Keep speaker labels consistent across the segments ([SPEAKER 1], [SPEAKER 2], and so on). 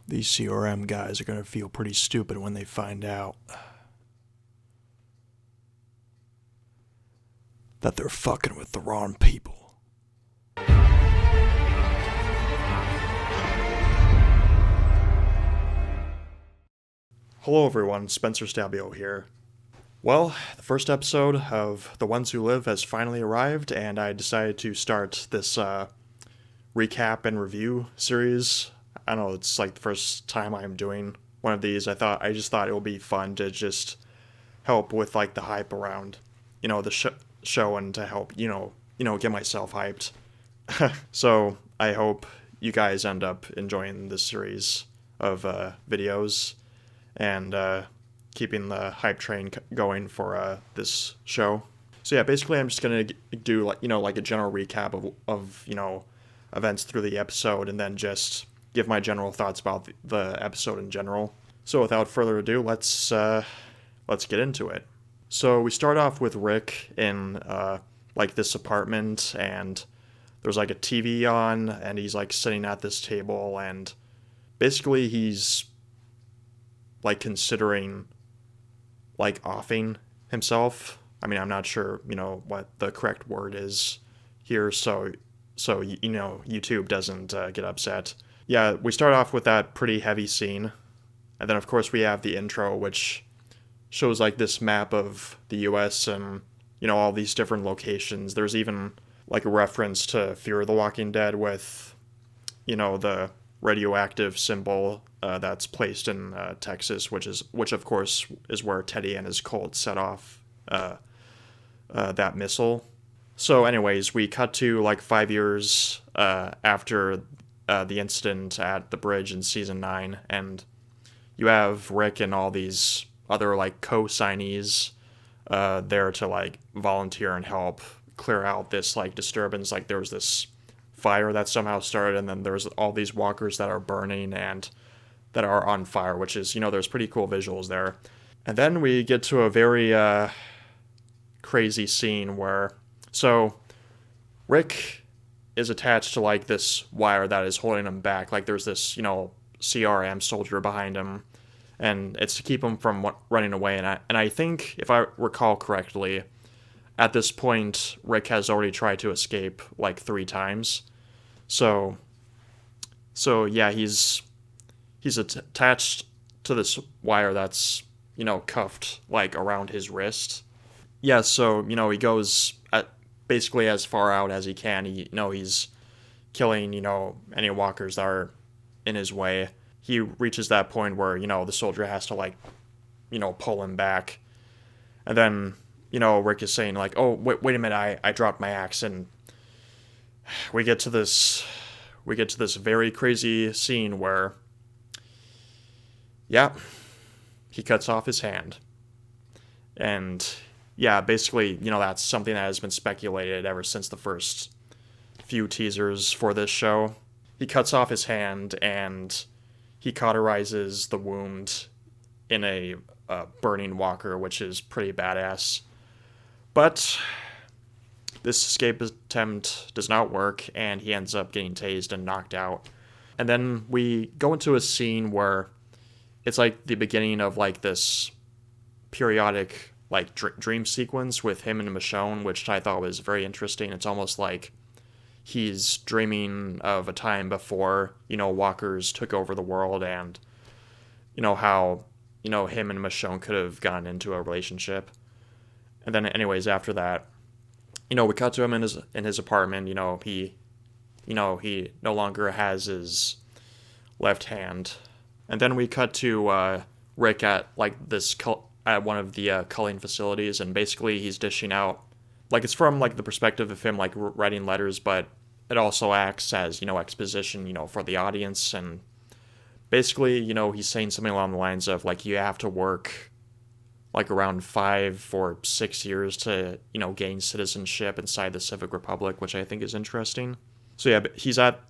[SPEAKER 1] These CRM guys are gonna feel pretty stupid when they find out that they're fucking with the wrong people. Hello everyone, Spencer Stabio here. Well, the first episode of The Ones Who Live has finally arrived, and I decided to start this recap and review series. I don't know, it's like the first time I'm doing one of these. I just thought it would be fun to just help with like the hype around, the show and to help, get myself hyped. So I hope you guys end up enjoying this series of videos and keeping the hype train going for this show. So yeah, basically I'm just gonna do like a general recap of events through the episode, and then just give my general thoughts about the episode in general. So without further ado, let's get into it. So we start off with Rick in like this apartment, and there's like a TV on, and he's like sitting at this table, and basically he's like considering like offing himself. I mean, I'm not sure, what the correct word is here, so YouTube doesn't get upset. Yeah, we start off with that pretty heavy scene, and then of course we have the intro, which shows like this map of the US and all these different locations. There's even like a reference to Fear of the Walking Dead with the radioactive symbol that's placed in Texas, which of course is where Teddy and his cult set off that missile. So anyways, we cut to like 5 years after the incident at the bridge in season 9, and you have Rick and all these other like co-signees there to like volunteer and help clear out this like disturbance. Like there was this fire that somehow started, and then there's all these walkers that are burning and that are on fire, which is, there's pretty cool visuals there. And then we get to a very crazy scene where, so Rick is attached to like this wire that is holding him back. Like there's this, CRM soldier behind him, and it's to keep him from running away. And I think, if I recall correctly, at this point, Rick has already tried to escape like 3 times. So yeah, he's attached to this wire that's, cuffed like around his wrist. Yeah, so, he goes basically as far out as he can. He's killing, any walkers that are in his way. He reaches that point where, the soldier has to like, pull him back. And then, Rick is saying like, oh, wait a minute, I dropped my axe. And we get to this very crazy scene where, yeah, he cuts off his hand. And yeah, basically, that's something that has been speculated ever since the first few teasers for this show. He cuts off his hand, and he cauterizes the wound in a burning walker, which is pretty badass. But this escape attempt does not work, and he ends up getting tased and knocked out. And then we go into a scene where it's like the beginning of like this periodic like dream sequence with him and Michonne, which I thought was very interesting. It's almost like he's dreaming of a time before, walkers took over the world, and, how, him and Michonne could have gotten into a relationship. And then anyways, after that, we cut to him in his apartment. He no longer has his left hand. And then we cut to Rick at like this at one of the culling facilities, and basically he's dishing out, like, it's from like the perspective of him like writing letters, but it also acts as exposition for the audience. And basically he's saying something along the lines of like, you have to work like around 5 or 6 years to gain citizenship inside the Civic Republic, which I think is interesting. So yeah, but he's at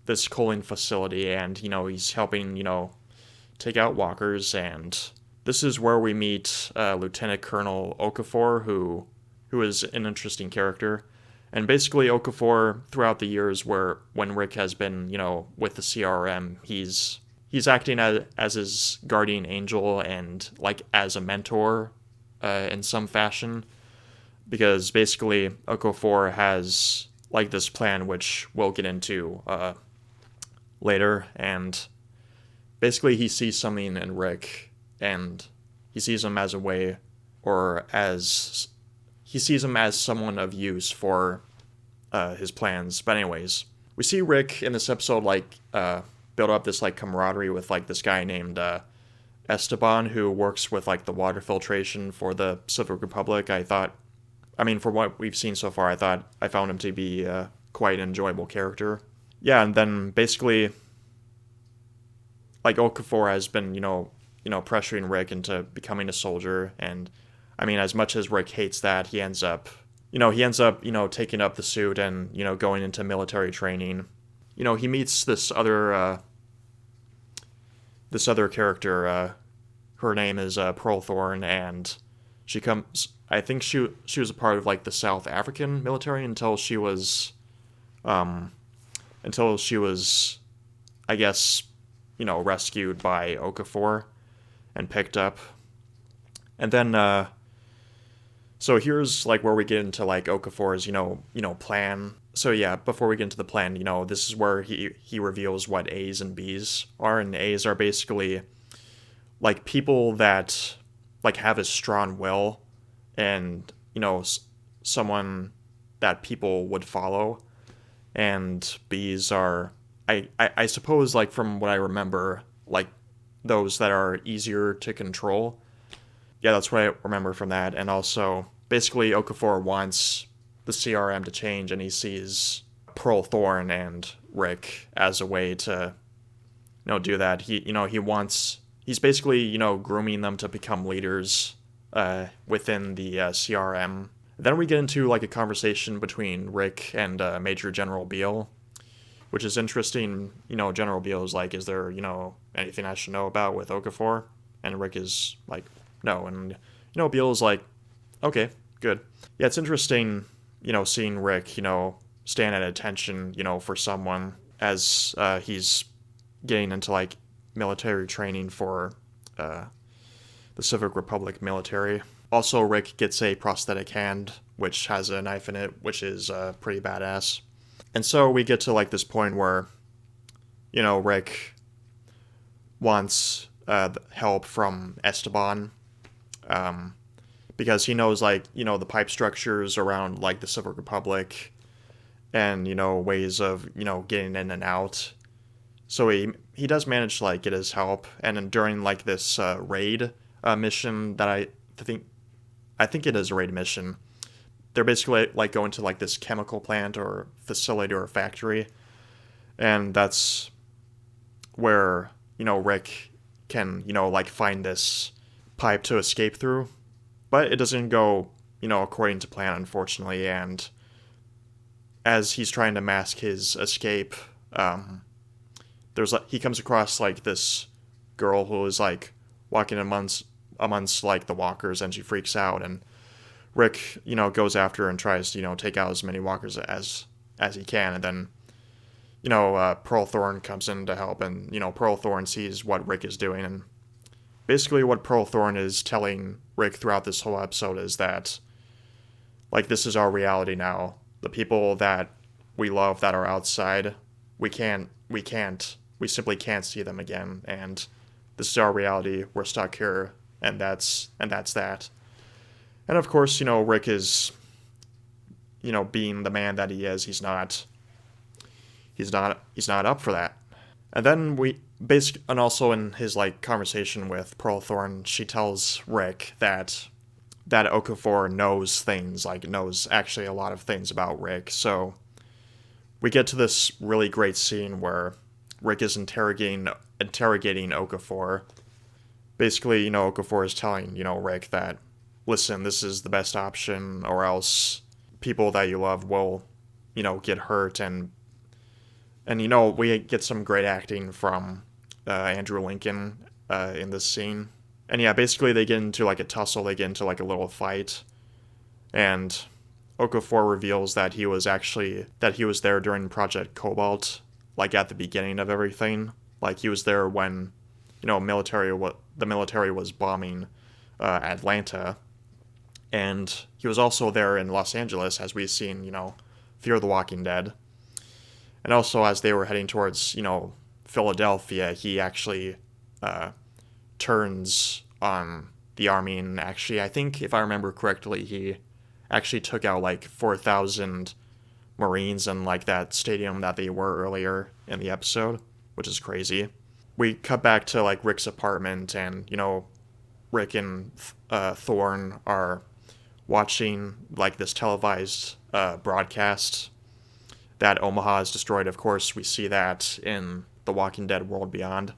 [SPEAKER 1] this culling facility, and he's helping take out walkers. And this is where we meet Lieutenant Colonel Okafor, who is an interesting character. And basically, Okafor, throughout the years when Rick has been, with the CRM, he's acting as his guardian angel and like as a mentor in some fashion, because basically Okafor has like this plan which we'll get into later, and basically he sees something in Rick, and he sees him as a way, or as he sees him as someone of use for his plans. But anyways, we see Rick in this episode build up this like camaraderie with like this guy named Esteban, who works with like the water filtration for the Civic Republic. For what we've seen so far, I found him to be quite an enjoyable character. Yeah, and then basically, like Okafor has been, pressuring Rick into becoming a soldier, and as much as Rick hates that, he ends up taking up the suit and, going into military training. He meets this other character. Her name is Pearl Thorne, and she comes. I think she was a part of like the South African military until she was, I guess, rescued by Okafor and picked up. And then, so here's like where we get into like Okafor's, plan. So yeah, before we get into the plan, this is where he reveals what A's and B's are, and A's are basically like people that like have a strong will and, someone that people would follow, and B's are, I suppose, like from what I remember, like those that are easier to control. Yeah, that's what I remember from that. And also, basically, Okafor wants the CRM to change, and he sees Pearl Thorne and Rick as a way to, do that. He's basically, grooming them to become leaders within the CRM. Then we get into like a conversation between Rick and Major General Beale, which is interesting. General Beale is like, is there, anything I should know about with Okafor? And Rick is like, no. And, Beale is like, okay, good. Yeah, it's interesting, seeing Rick, stand at attention, for someone as he's getting into like military training for the Civic Republic military. Also, Rick gets a prosthetic hand, which has a knife in it, which is pretty badass. And so we get to like this point where, Rick wants help from Esteban, because he knows like, the pipe structures around like the Civic Republic and, ways of, getting in and out. So he does manage to like get his help. And then during like this raid mission that I think it is a raid mission, they're basically like going to like this chemical plant or facility or factory, and that's where Rick can like find this pipe to escape through, but it doesn't go according to plan, unfortunately. And as he's trying to mask his escape, he comes across like this girl who is like walking amongst like the walkers, and she freaks out, and Rick, goes after her and tries to, take out as many walkers as he can. And then, Pearl Thorne comes in to help, and, Pearl Thorne sees what Rick is doing. And basically what Pearl Thorne is telling Rick throughout this whole episode is that, like, this is our reality now. The people that we love that are outside, we simply can't see them again. And this is our reality. We're stuck here, and that's that. And of course, Rick is, being the man that he is, he's not up for that. And then and also in his like conversation with Pearl Thorne, she tells Rick that Okafor knows things, like knows actually a lot of things about Rick. So we get to this really great scene where Rick is interrogating Okafor. Basically, Okafor is telling, Rick that, listen, this is the best option, or else people that you love will, get hurt. And we get some great acting from Andrew Lincoln in this scene. And yeah, basically they get into like a tussle, they get into like a little fight, and Okafor reveals that he was there during Project Cobalt, like at the beginning of everything. Like he was there when, the military was bombing Atlanta, and he was also there in Los Angeles, as we've seen, Fear the Walking Dead. And also, as they were heading towards, Philadelphia, he actually turns on the army, and actually, I think, if I remember correctly, he actually took out, like, 4,000 Marines in, like, that stadium that they were earlier in the episode, which is crazy. We cut back to, like, Rick's apartment, and, Rick and Thorne are watching, like, this televised broadcast that Omaha is destroyed. Of course, we see that in The Walking Dead World Beyond.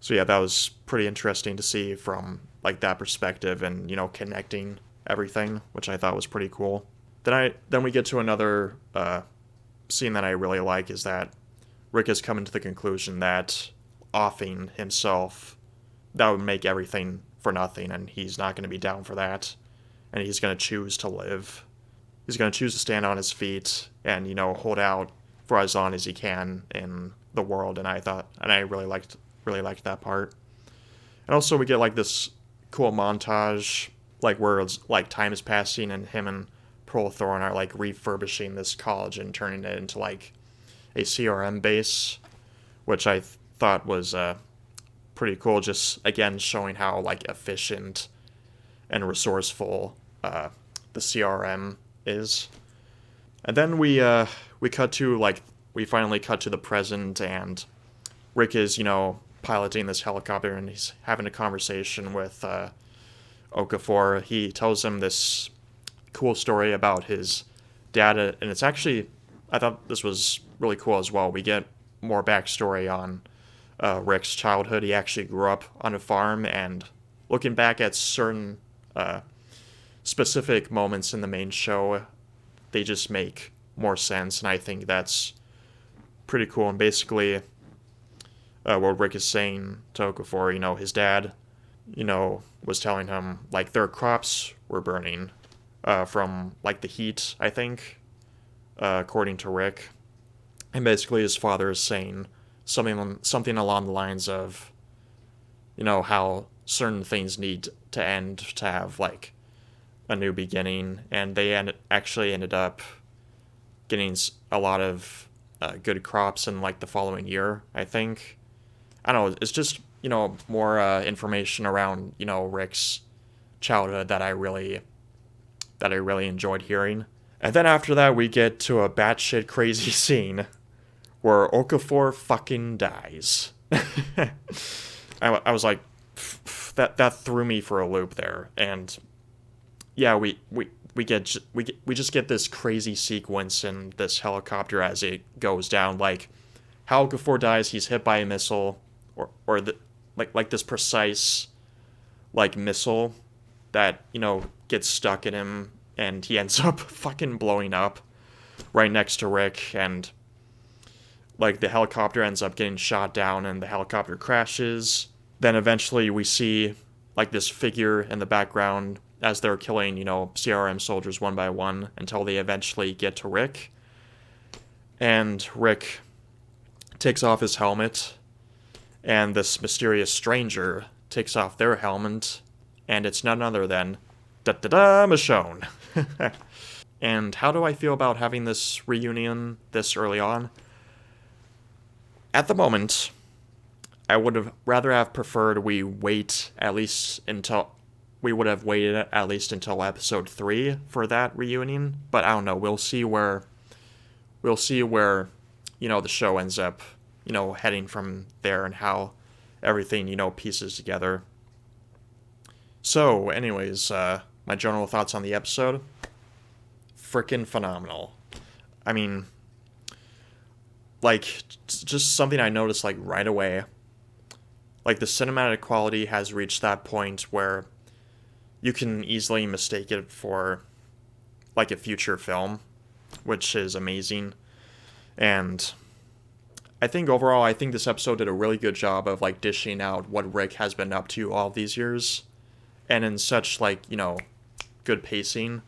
[SPEAKER 1] So yeah, that was pretty interesting to see from like that perspective and, connecting everything, which I thought was pretty cool. Then we get to another scene that I really like, is that Rick has come to the conclusion that offing himself, that would make everything for nothing, and he's not going to be down for that. And he's going to choose to live. He's going to choose to stand on his feet and, hold out for as long as he can in the world. And I really liked that part. And also we get like this cool montage, like where it's like time is passing and him and Pearl Thorne are like refurbishing this college and turning it into like a CRM base, which I thought was pretty cool. Just again showing how like efficient and resourceful the CRM is. And then we finally cut to the present, and Rick is, piloting this helicopter, and he's having a conversation with Okafor. He tells him this cool story about his dad, and it's actually, I thought this was really cool as well. We get more backstory on Rick's childhood. He actually grew up on a farm, and looking back at certain specific moments in the main show, they just make more sense, and I think that's pretty cool. And basically, what Rick is saying to Okafor, his dad, was telling him, like, their crops were burning from, like, the heat, I think, according to Rick. And basically his father is saying something along the lines of, how certain things need to end to have, like, a new beginning, and they actually ended up getting a lot of good crops in like the following year, I think. I don't know, it's just, more information around, Rick's childhood that I really enjoyed hearing. And then after that, we get to a batshit crazy scene where Okafor fucking dies. I was like, that threw me for a loop there, and yeah, we just get this crazy sequence in this helicopter as it goes down. Like, how Okafor dies, he's hit by a missile, or this precise like missile that gets stuck in him, and he ends up fucking blowing up right next to Rick, and like the helicopter ends up getting shot down, and the helicopter crashes. Then eventually we see like this figure in the background as they're killing, CRM soldiers one by one until they eventually get to Rick. And Rick takes off his helmet, and this mysterious stranger takes off their helmet, and it's none other than Michonne. And how do I feel about having this reunion this early on? At the moment, I would have rather have preferred we wait at least until... We would have waited at least until episode 3 for that reunion, but I don't know. We'll see where, the show ends up, heading from there, and how everything, pieces together. So, anyways, my general thoughts on the episode. Frickin' phenomenal. I mean, like, just something I noticed, like, right away. Like, the cinematic quality has reached that point where you can easily mistake it for, like, a future film, which is amazing. And I think overall, this episode did a really good job of, like, dishing out what Rick has been up to all these years, and in such, like, good pacing.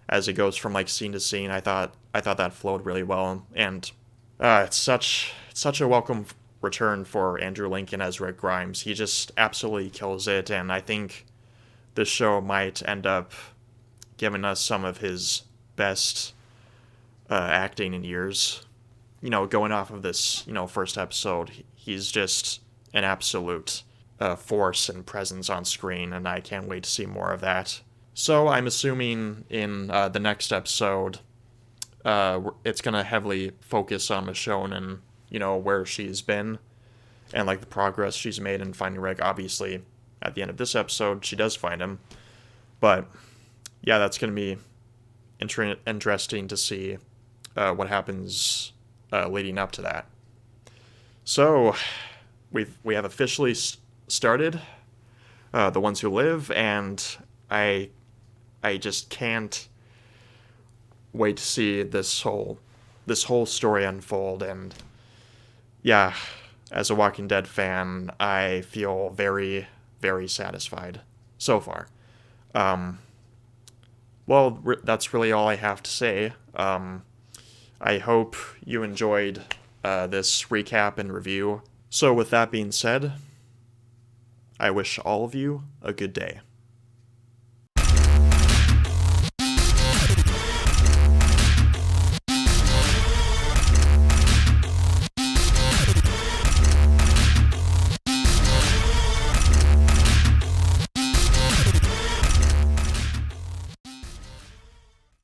[SPEAKER 1] as it goes from like scene to scene. I thought that flowed really well, and it's such a welcome return for Andrew Lincoln as Rick Grimes. He just absolutely kills it, and I think this show might end up giving us some of his best acting in years. Going off of this, first episode, he's just an absolute force and presence on screen, and I can't wait to see more of that. So I'm assuming in the next episode, it's going to heavily focus on Michonne and, where she's been and, like, the progress she's made in finding Rick. Obviously, at the end of this episode, she does find him. But, yeah, that's going to be interesting to see what happens leading up to that. So, we have officially started The Ones Who Live, and I just can't wait to see this whole story unfold. And yeah, as a Walking Dead fan, I feel very, very satisfied so far. Well, that's really all I have to say. I hope you enjoyed this recap and review. So with that being said, I wish all of you a good day.